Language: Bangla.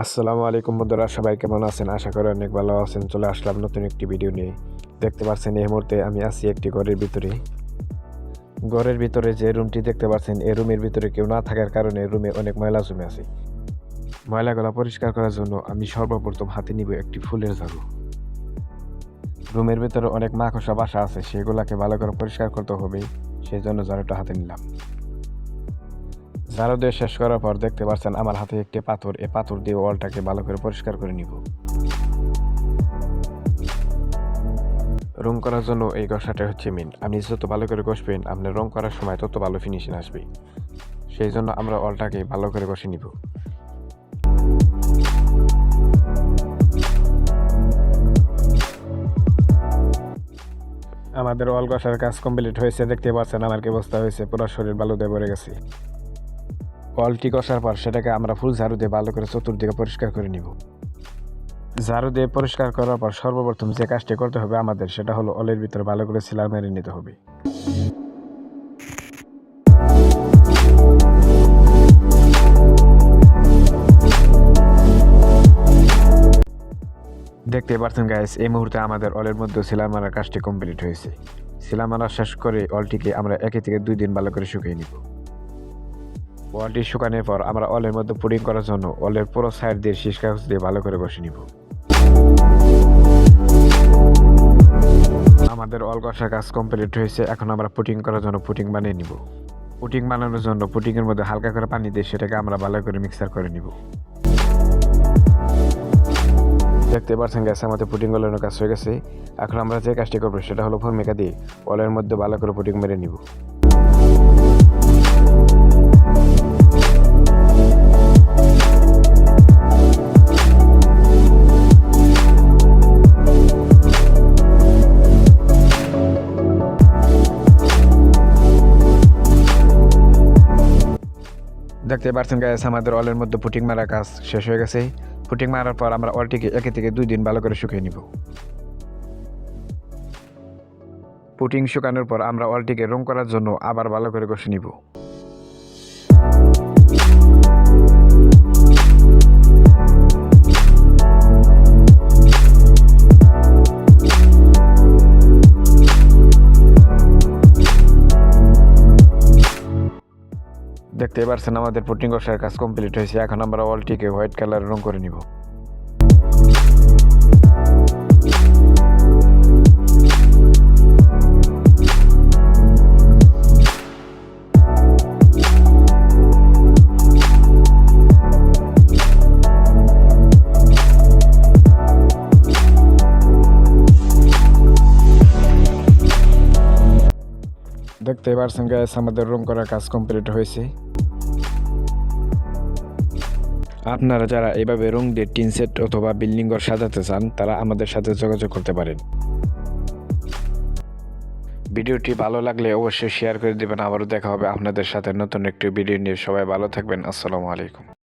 আসসালামু আলাইকুম বন্ধুরা, সবাই কেমন আছেন? আশা করি অনেক ভালো আছেন। চলে আসলাম নতুন একটি ভিডিও নিয়ে। দেখতে পাচ্ছেন এই মুহূর্তে আমি আছি একটি ঘরের ভিতরে। ঘরের ভিতরে যে রুমটি দেখতে পাচ্ছেন, এই রুমের ভিতরে কেউ না থাকার কারণে রুমে অনেক ময়লা জমে আছে। ময়লাগুলো পরিষ্কার করার জন্য আমি সর্বপ্রথম হাতে নিব একটি ফুলের ঝাড়ু। রুমের ভিতরে অনেক মাকড়সা বাসা আছে, সেগুলোকে ভালো করে পরিষ্কার করতে হবে, সেই জন্য ঝাড়ুটা হাতে নিলাম। ঝাড়ু দিয়ে শেষ করার পর দেখতে পাচ্ছেন আমার হাতে একটি পাথর। এই পাথর দিয়ে ওয়ালটাকে ভালো করে পরিষ্কার করে নিব। রং করার জন্য এই ঘষাটা হচ্ছে মেন। আপনি যত ভালো করে ঘষবেন, আপনার রং করার সময় তত ভালো ফিনিশিং আসবে। সেই জন্য আমরা অলটাকে ভালো করে ঘষে নিব। আমাদের অল ঘষার কাজ কমপ্লিট হয়েছে। দেখতে পাচ্ছেন আমার কি অবস্থা হয়েছে, পুরো শরীর বালুতে ভরে গেছে। অলটি ঘষার পর সেটাকে আমরা ফুল ঝাড়ু দিয়ে ভালো করে চতুর্দিকে পরিষ্কার করে নিব। ঝাড়ু দিয়ে পরিষ্কার করার পর সর্বপ্রথম যে কাজটি করতে হবে আমাদের, সেটা হলো অলের ভিতরে ভালো করে সিলার মেরে নিতে হবে। দেখতে পাচ্ছেন গাইস, এই মুহূর্তে আমাদের অলের মধ্যে সিলার মারার কাজটি কমপ্লিট হয়েছে। সিলার মারা শেষ করে অলটিকে আমরা 1 থেকে 2 দিন ভালো করে শুকিয়ে নিব। অলটি শুকানোর পর আমরা অলের মধ্যে পুডিং করার জন্য অলের পুরো সাইড দিয়ে শীষ কাগজ দিয়ে ভালো করে ঘষে নিব। আমাদের অল ঘষার কাজ কমপ্লিট হয়েছে। এখন আমরা পুডিং করার জন্য পুডিং বানিয়ে নিব। পুডিং বানানোর জন্য পুডিংয়ের মধ্যে হালকা করে পানি দিয়ে সেটাকে আমরা ভালো করে মিক্সার করে নিব। দেখতে পাচ্ছেন গ্যাস, আমাদের পুডিং গলানোর কাজ হয়ে গেছে। এখন আমরা যে কাজটি করবো সেটা হলো ফর্মিকা দিয়ে অলের মধ্যে ভালো করে পুডিং মেরে নিব। দেখতে পাচ্ছেন গ্যাস, আমাদের অলের মধ্যে পুটিং মারার কাজ শেষ হয়ে গেছে। পুটিং মারার পর আমরা অলটিকে 1 থেকে 2 দিন ভালো করে শুকিয়ে নিব। পুটিং শুকানোর পর আমরা অলটিকে রং করার জন্য আবার ভালো করে ঘষে নিব। দেখতে পাচ্ছেন আমাদের পুটিং ঘষার কাজ কমপ্লিট হয়েছে। এখন আমরা অলটিকে হোয়াইট কালার রং করে নিব। দেখতে পাচ্ছেন গ্যাস, আমাদের রং করার কাজ কমপ্লিট হয়েছে। আপনারা যারা এইভাবে রং দিয়ে টিন সেট অথবা বিল্ডিং ঘর সাজাতে চান, তারা আমাদের সাথে যোগাযোগ করতে পারেন। ভিডিওটি ভালো লাগলে অবশ্যই শেয়ার করে দেবেন। আবারও দেখা হবে আপনাদের সাথে নতুন একটি ভিডিও নিয়ে। সবাই ভালো থাকবেন। আসসালামু আলাইকুম।